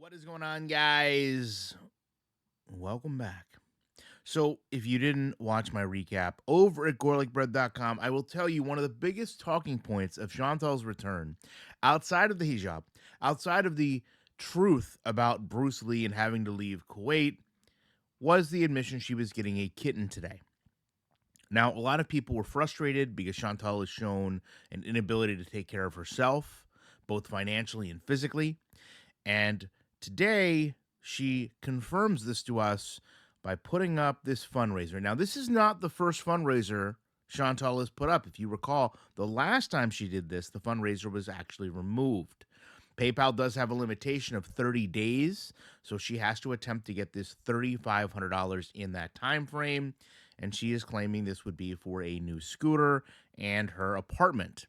What is going on, guys? Welcome back. So, if you didn't watch my recap over at GorlicBread.com, I will tell you one of the biggest talking points of Chantal's return, outside of the hijab, outside of the truth about Bruce Lee and having to leave Kuwait, was the admission she was getting a kitten today. Now, a lot of people were frustrated because Chantal has shown an inability to take care of herself, both financially and physically. And today, she confirms this to us by putting up this fundraiser. Now, this is not the first fundraiser Chantal has put up. If you recall, the last time she did this, the fundraiser was actually removed. PayPal does have a limitation of 30 days, so she has to attempt to get this $3,500 in that time frame, and she is claiming this would be for a new scooter and her apartment.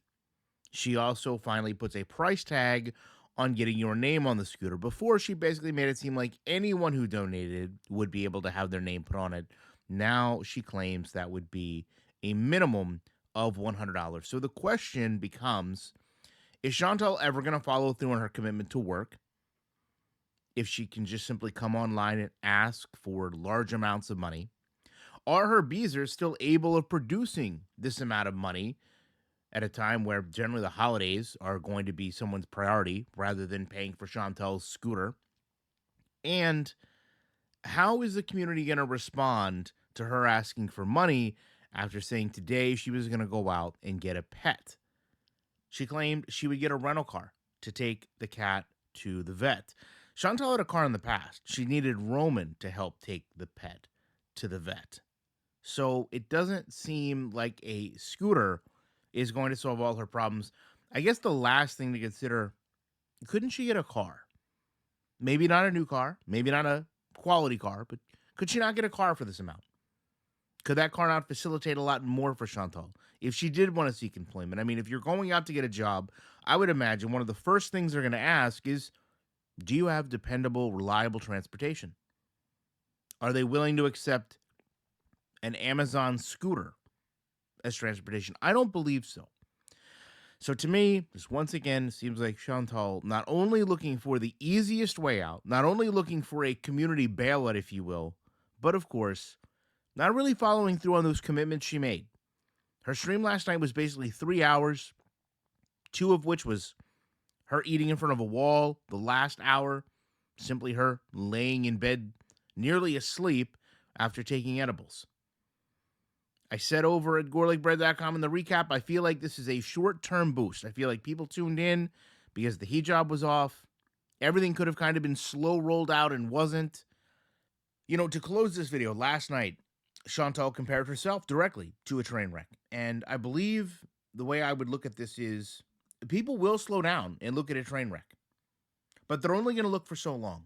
She also finally puts a price tag on getting your name on the scooter. Before, she basically made it seem like anyone who donated would be able to have their name put on it. Now she claims that would be a minimum of $100. So the question becomes, is Chantal ever going to follow through on her commitment to work? If she can just simply come online and ask for large amounts of money? Are her beezers still able of producing this amount of money at a time where generally the holidays are going to be someone's priority rather than paying for Chantel's scooter? And how is the community going to respond to her asking for money after saying today she was going to go out and get a pet? She claimed she would get a rental car to take the cat to the vet. Chantal had a car in the past. She needed Roman to help take the pet to the vet. So it doesn't seem like a scooter is going to solve all her problems. I guess the last thing to consider, couldn't she get a car? Maybe not a new car, maybe not a quality car, but could she not get a car for this amount? Could that car not facilitate a lot more for Chantal if she did want to seek employment? I mean, if you're going out to get a job, I would imagine one of the first things they're going to ask is, do you have dependable, reliable transportation? Are they willing to accept an Amazon scooter as transportation? I don't believe so. So to me, this once again seems like Chantal not only looking for the easiest way out, not only looking for a community bailout, if you will, but of course, not really following through on those commitments she made. Her stream last night was basically 3 hours, two of which was her eating in front of a wall. The last hour, simply her laying in bed, nearly asleep after taking edibles. I said over at GorlicBread.com in the recap, I feel like this is a short-term boost. I feel like people tuned in because the hijab was off. Everything could have kind of been slow rolled out and wasn't. You know, to close this video, last night, Chantal compared herself directly to a train wreck. And I believe the way I would look at this is people will slow down and look at a train wreck, but they're only going to look for so long.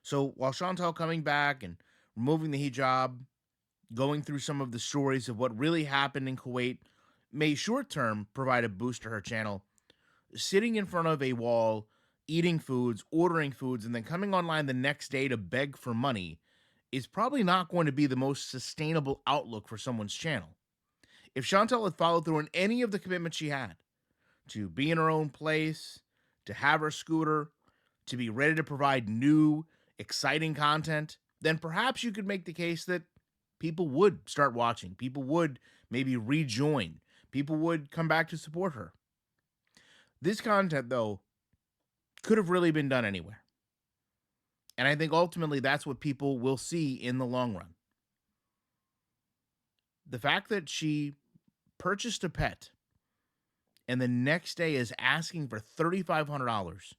So while Chantal coming back and removing the hijab, going through some of the stories of what really happened in Kuwait may short term provide a boost to her channel. Sitting in front of a wall, eating foods, ordering foods, and then coming online the next day to beg for money is probably not going to be the most sustainable outlook for someone's channel. If Chantal had followed through on any of the commitments she had to be in her own place, to have her scooter, to be ready to provide new, exciting content, then perhaps you could make the case that people would start watching. People would maybe rejoin. People would come back to support her. This content, though, could have really been done anywhere. And I think ultimately that's what people will see in the long run. The fact that she purchased a pet and the next day is asking for $3,500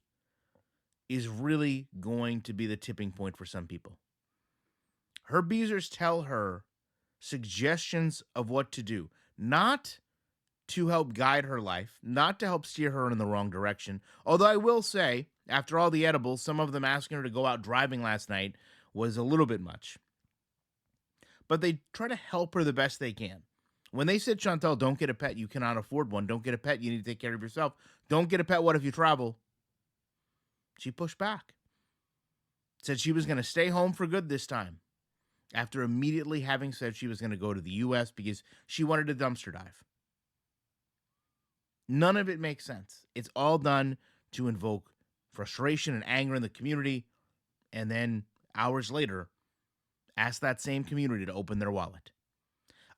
is really going to be the tipping point for some people. Her beezers tell her suggestions of what to do, not to help guide her life, not to help steer her in the wrong direction. Although I will say, after all the edibles, some of them asking her to go out driving last night was a little bit much. But they try to help her the best they can. When they said, Chantal, don't get a pet, you cannot afford one. Don't get a pet, you need to take care of yourself. Don't get a pet, what if you travel? She pushed back. Said she was going to stay home for good this time, after immediately having said she was going to go to the U.S. because she wanted to dumpster dive. None of it makes sense. It's all done to invoke frustration and anger in the community, and then hours later, ask that same community to open their wallet.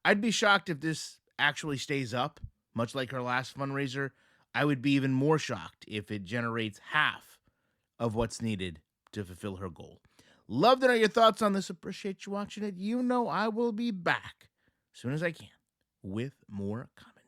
I'd be shocked if this actually stays up, much like her last fundraiser. I would be even more shocked if it generates half of what's needed to fulfill her goal. Love to know your thoughts on this. Appreciate you watching it. You know I will be back as soon as I can with more comments.